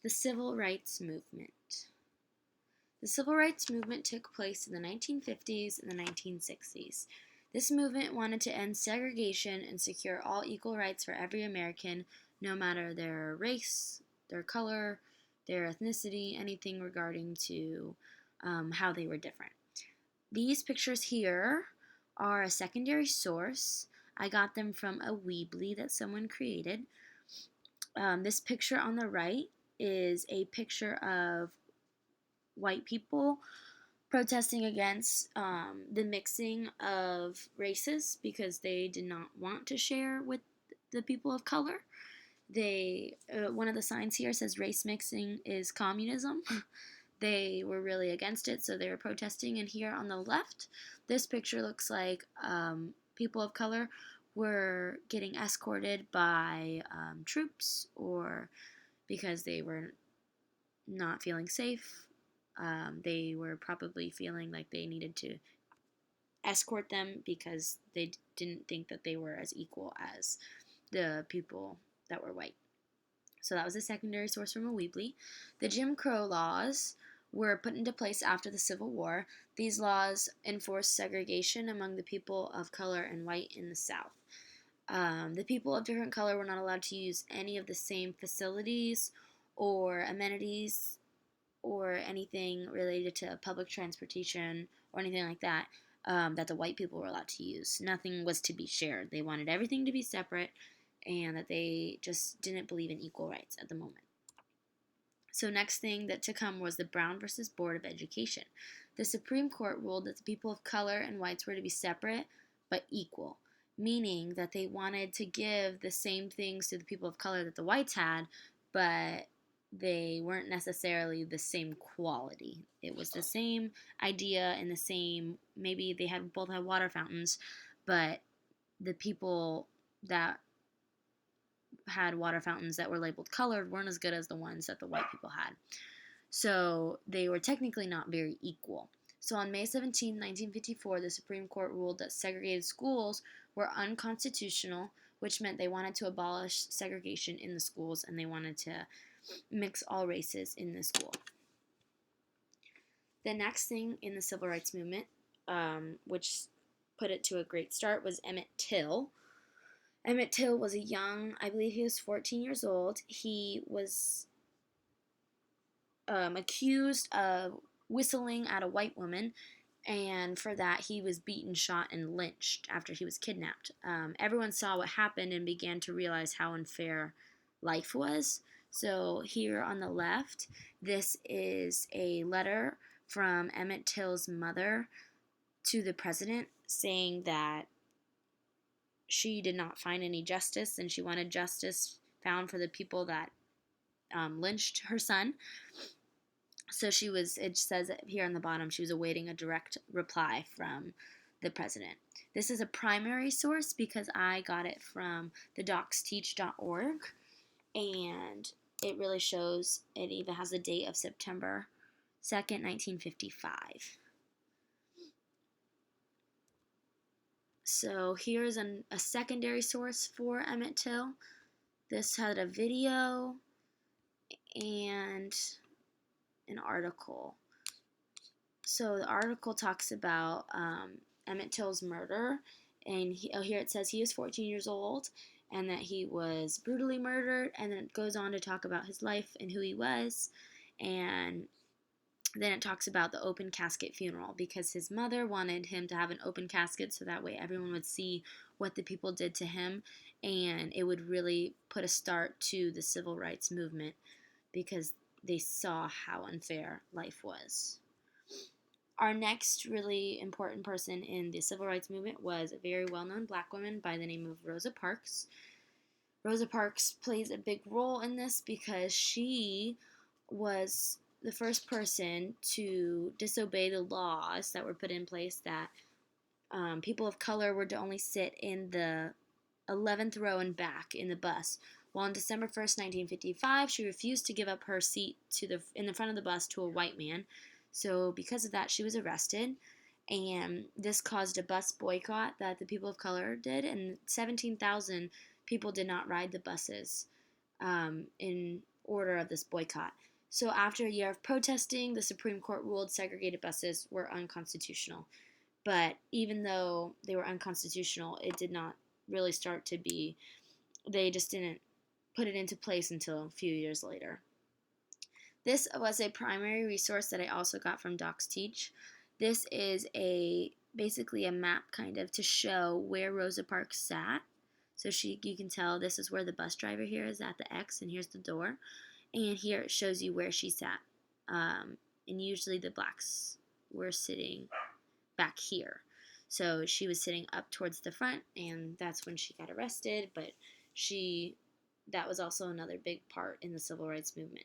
The Civil Rights Movement. The Civil Rights Movement took place in the 1950s and the 1960s. This movement wanted to end segregation and secure all equal rights for every American, no matter their race, their color, their ethnicity, anything regarding to how they were different. These pictures here are a secondary source. I got them from a Weebly that someone created. This picture on the right is a picture of white people protesting against the mixing of races because they did not want to share with the people of color. One of the signs here says race mixing is communism. They were really against it, so they were protesting. And here on the left, this picture looks like people of color were getting escorted by troops or because they were not feeling safe. They were probably feeling like they needed to escort them because they didn't think that they were as equal as the people that were white. So that was a secondary source from a Weebly. The Jim Crow laws were put into place after the Civil War. These laws enforced segregation among the people of color and white in the South. The people of different color were not allowed to use any of the same facilities or amenities or anything related to public transportation or anything like that that the white people were allowed to use. Nothing was to be shared. They wanted everything to be separate and that they just didn't believe in equal rights at the moment. So next thing that to come was the Brown versus Board of Education. The Supreme Court ruled that the people of color and whites were to be separate but equal, meaning that they wanted to give the same things to the people of color that the whites had, but they weren't necessarily the same quality. It was the same idea and the same, maybe they had both had water fountains, but the people that had water fountains that were labeled colored weren't as good as the ones that the white people had. So they were technically not very equal. So on May 17, 1954, the Supreme Court ruled that segregated schools were unconstitutional, which meant they wanted to abolish segregation in the schools and they wanted to mix all races in the school. The next thing in the civil rights movement, which put it to a great start, was Emmett Till. Emmett Till was a young, I believe he was 14 years old. He was accused of whistling at a white woman, and for that he was beaten, shot, and lynched after he was kidnapped. Everyone saw what happened and began to realize how unfair life was. So here on the left, this is a letter from Emmett Till's mother to the president saying that she did not find any justice and she wanted justice found for the people that lynched her son. So it says here on the bottom, she was awaiting a direct reply from the president. This is a primary source because I got it from the docsteach.org, and it really shows, it even has the date of September 2nd, 1955. So here's a secondary source for Emmett Till. This had a video and an article. So the article talks about Emmett Till's murder, and here it says he was 14 years old and that he was brutally murdered, and then it goes on to talk about his life and who he was, and then it talks about the open casket funeral because his mother wanted him to have an open casket so that way everyone would see what the people did to him, and it would really put a start to the civil rights movement because they saw how unfair life was. Our next really important person in the civil rights movement was a very well-known black woman by the name of Rosa Parks. Rosa Parks plays a big role in this because she was the first person to disobey the laws that were put in place that people of color were to only sit in the 11th row and back in the bus. Well, on December 1st, 1955, she refused to give up her seat in the front of the bus to a white man. So because of that, she was arrested, and this caused a bus boycott that the people of color did, and 17,000 people did not ride the buses in order of this boycott. So after a year of protesting, the Supreme Court ruled segregated buses were unconstitutional. But even though they were unconstitutional, it did not really start to be, they just didn't put it into place until a few years later. This was a primary resource that I also got from DocsTeach. This is basically a map kind of to show where Rosa Parks sat. So you can tell this is where the bus driver here is at the X, and here's the door. And here it shows you where she sat. And usually the blacks were sitting back here. So she was sitting up towards the front, and that's when she got arrested. But that was also another big part in the civil rights movement.